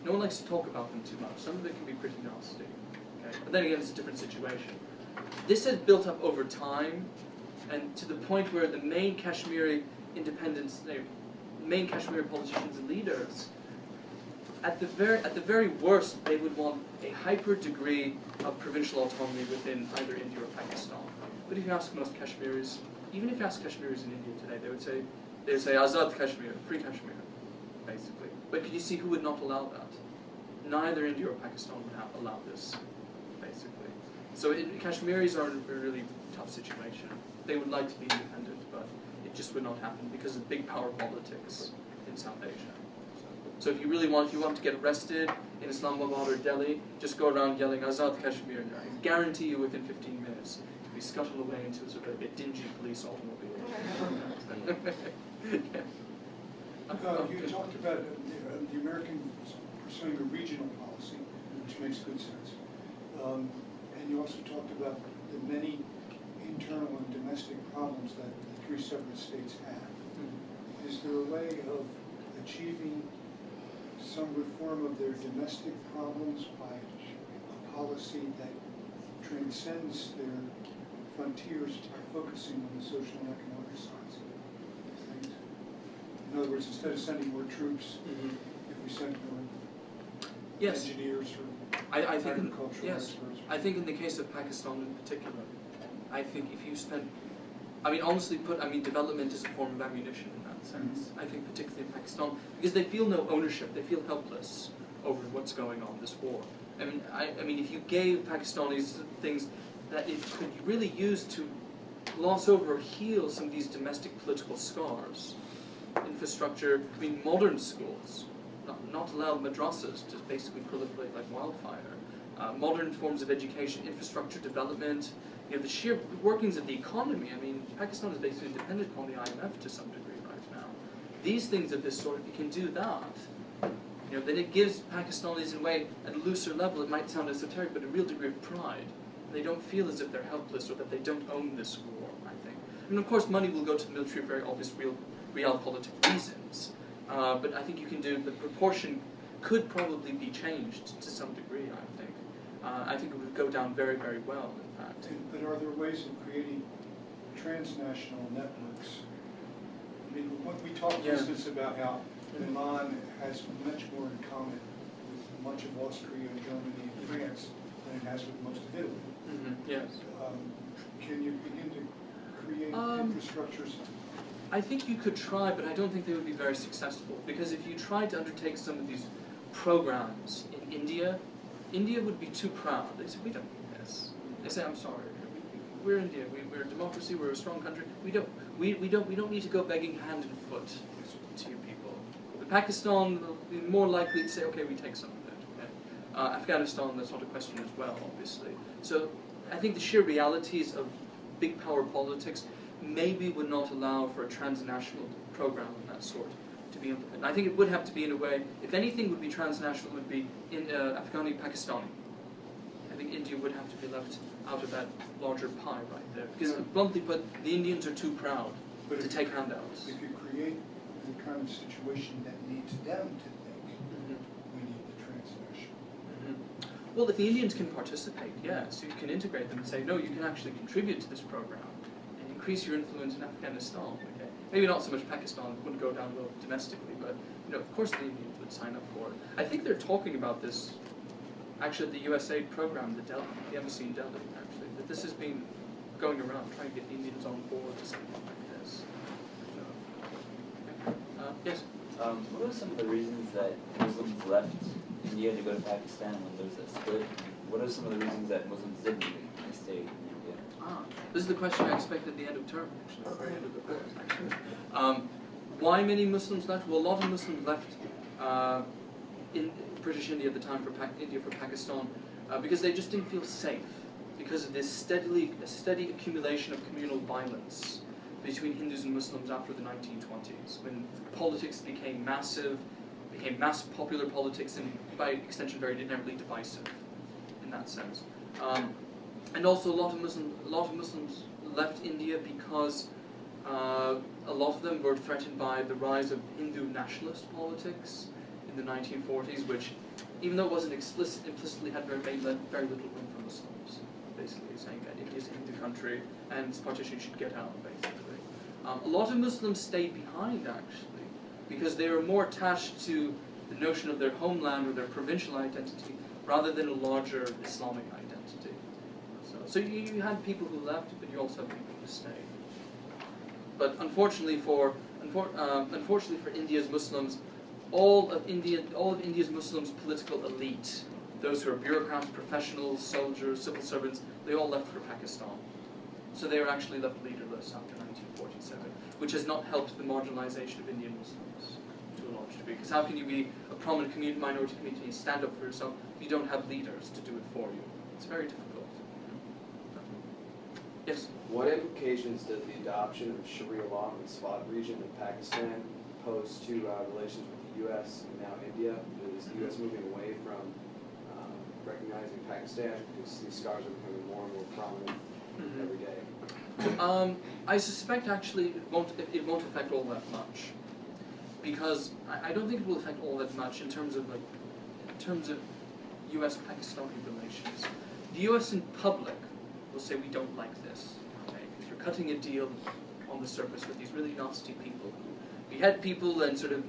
no one likes to talk about them too much. Some of it can be pretty nasty. Okay? But then again, it's a different situation. This has built up over time, and to the point where the main Kashmiri independence, main Kashmiri politicians and leaders, at the very worst, they would want a hyper degree of provincial autonomy within either India or Pakistan. But if you ask most Kashmiris, even if you ask Kashmiris in India today, they would say Azad Kashmir, free Kashmir, basically. But can you see who would not allow that? Neither India or Pakistan would allow this, basically. So Kashmiris are in a really tough situation. They would like to be independent, but it just would not happen because of big power politics in South Asia. So if you want to get arrested in Islamabad or Delhi, just go around yelling Azad Kashmir, and I guarantee you within 15 minutes you'll be scuttled away into a sort of a dingy police automobile. You talked about the Americans pursuing a regional policy, which makes good sense. And you also talked about the many internal and domestic problems that the three separate states have. Is there a way of achieving some reform of their domestic problems by a policy that transcends their frontiers by focusing on the social and economic sides of things? In other words, instead of sending more troops, if we send more engineers or agricultural experts? I think in the case of Pakistan in particular, I think if you spend, honestly put, development is a form of ammunition in that sense. I think particularly in Pakistan, because they feel no ownership, they feel helpless over what's going on, this war. If you gave Pakistanis things that it could really use to gloss over or heal some of these domestic political scars, infrastructure, modern schools, not allow madrasas to basically proliferate like wildfire, modern forms of education, infrastructure development, the sheer workings of the economy. Pakistan is basically dependent upon the IMF to some degree right now. These things of this sort, if you can do that, then it gives Pakistanis, in a way, at a looser level, it might sound esoteric, but a real degree of pride. They don't feel as if they're helpless or that they don't own this war, I think. Of course, money will go to the military for very obvious realpolitik reasons. But I think you can do the proportion could probably be changed to some degree, I think. I think it would go down very, very well, in fact. But are there ways of creating transnational networks? I mean, what we talked, for instance, about how Milan has much more in common with much of Austria, Germany, and France than it has with most of Italy. Yes. Can you begin to create infrastructures? I think you could try, but I don't think they would be very successful. Because if you tried to undertake some of these programs in India, India would be too proud. They say, we don't need this. They say, I'm sorry, we're India. We're a democracy. We're a strong country. We don't need to go begging hand and foot to you people. But Pakistan will be more likely to say, okay, we take some of it. Okay? Afghanistan, that's not a question as well, obviously. So I think the sheer realities of big power politics maybe would not allow for a transnational program of that sort to be implemented. I think it would have to be in a way, if anything would be transnational, it would be in Afghani-Pakistani. I think India would have to be left out of that larger pie right there. Because bluntly put, the Indians are too proud to take handouts. If you create the kind of situation that needs them to think, we need the transnational. Well, if the Indians can participate, yes, you can integrate them and say, no, you can actually contribute to this program and increase your influence in Afghanistan. Okay? Maybe not so much Pakistan, it wouldn't go down well domestically, but of course the Indians would sign up for it. I think they're talking about this, actually, the USAID program, the embassy in Delhi, actually, that this has been going around, trying to get the Indians on board to something like this. Yes? What are some of the reasons that Muslims left India to go to Pakistan when there was a split? What are some of the reasons that Muslims didn't leave and stayed in India? This is the question I expected at the end of term, actually, at the very end of the course, actually. Why many Muslims left? Well, a lot of Muslims left in British India at the time for Pakistan because they just didn't feel safe because of this steady accumulation of communal violence between Hindus and Muslims after the 1920s, when politics became mass popular politics, and by extension very inherently divisive in that sense. And also a lot of Muslims left India because a lot of them were threatened by the rise of Hindu nationalist politics in the 1940s, which, even though it wasn't implicitly had very little room for Muslims, basically saying that India's a Hindu country and its partition should get out, basically. A lot of Muslims stayed behind, actually, because they were more attached to the notion of their homeland or their provincial identity rather than a larger Islamic identity. So you had people who left, but you also had people who stayed. But unfortunately for India's Muslims, all of India's Muslims' political elite, those who are bureaucrats, professionals, soldiers, civil servants, they all left for Pakistan. So they were actually left leaderless after 1947, which has not helped the marginalization of Indian Muslims to a large degree. Because how can you be a prominent minority community and stand up for yourself if you don't have leaders to do it for you? It's very difficult. Yes? What implications does the adoption of Sharia law in the Swat region of Pakistan pose to relations with the U.S. and now India? Is the U.S. moving away from recognizing Pakistan because these scars are becoming more and more prominent every day? I suspect actually it won't affect all that much, because I don't think it will affect all that much in terms of U.S.-Pakistani relations. The U.S. in public will say we don't like this. Okay? If you're cutting a deal on the surface with these really nasty people who behead people and sort of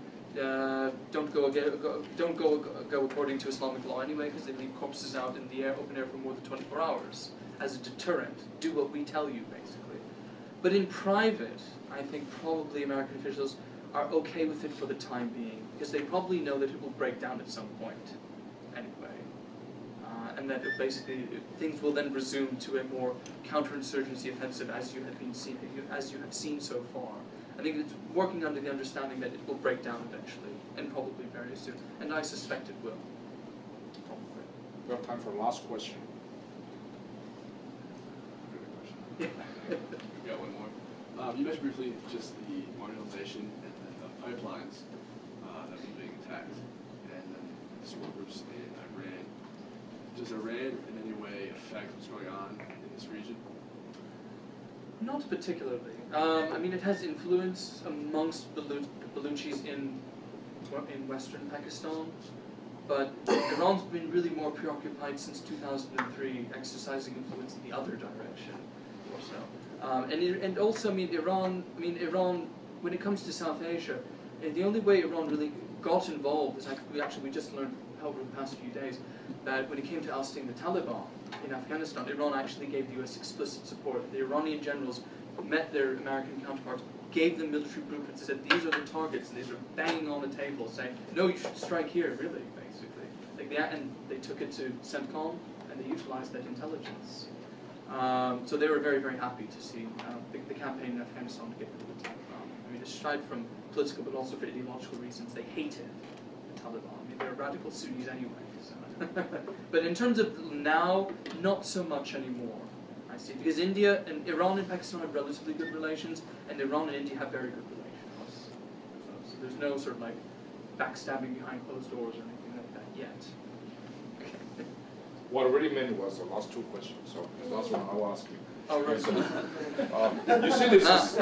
don't go according to Islamic law anyway, because they leave corpses out in the open air for more than 24 hours as a deterrent. Do what we tell you, basically. But in private, I think probably American officials are okay with it for the time being, because they probably know that it will break down at some point anyway. And that things will then resume to a more counterinsurgency offensive as you have seen so far. I think it's working under the understanding that it will break down eventually, and probably very soon. And I suspect it will. Probably. We have time for the last question. We got one more. You mentioned briefly just the marginalization and the pipelines that were being attacked, and then the support groups in Iran. Does Iran in any way affect what's going on in this region? Not particularly. I mean, it has influence amongst Baluchis in western Pakistan, but Iran's been really more preoccupied since 2003, exercising influence in the other direction, or so. And also, Iran, when it comes to South Asia, the only way Iran really got involved is actually we just learned over the past few days that when it came to ousting the Taliban in Afghanistan, Iran actually gave the US explicit support. The Iranian generals met their American counterparts, gave them military blueprints, said these are the targets, and they were banging on the table saying, no, you should strike here, really, basically. And they took it to CENTCOM, and they utilized that intelligence. So they were very, very happy to see the campaign in Afghanistan to get rid of the Taliban. Aside from political, but also for ideological reasons, they hated the Taliban. They're radical Sunnis anyway. So. But in terms of now, not so much anymore. I see, because India and Iran and Pakistan have relatively good relations, and Iran and India have very good relations. So there's no sort of backstabbing behind closed doors or anything like that yet. What I really meant was the last two questions. So the last one I'll ask you. Oh, right. So,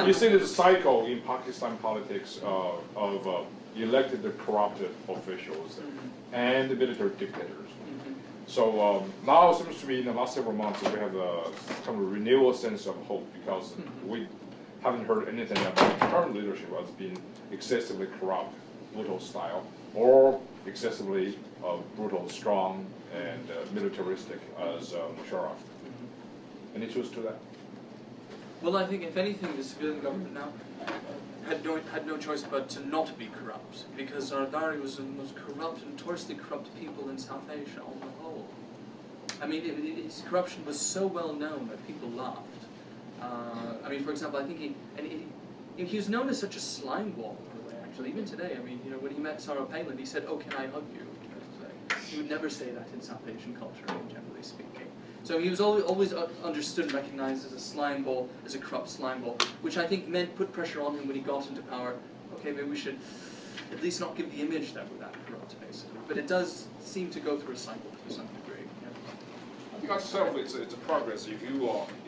you see this cycle in Pakistan politics of elected corrupted officials and military dictators. So now it seems to me in the last several months we have a kind of renewal sense of hope because we haven't heard anything about the current leadership as being excessively corrupt, brutal style, or excessively brutal, strong, and militaristic as Musharraf. Any truth to that? Well, I think if anything, the civilian government now had no choice but to not be corrupt, because Zardari was the most corrupt and notoriously corrupt people in South Asia on the whole. His corruption was so well known that people laughed. For example, I think he was known as such a slime ball in a way. Actually, even today, when he met Sarah Palin, he said, "Oh, can I hug you?" He would never say that in South Asian culture, generally speaking. So he was always understood and recognized as a slime ball, as a corrupt slime ball, which I think put pressure on him when he got into power. Okay, maybe we should at least not give the image that we're that corrupt, basically. But it does seem to go through a cycle to some degree. Yeah. I think itself it's a progress. If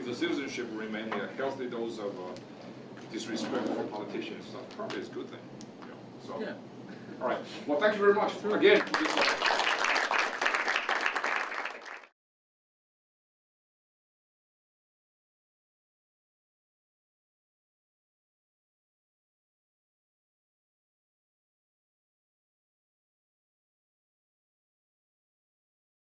the citizenship remain a healthy dose of disrespect for politicians, that probably is a good thing. So, yeah. All right. Well, thank you very much again.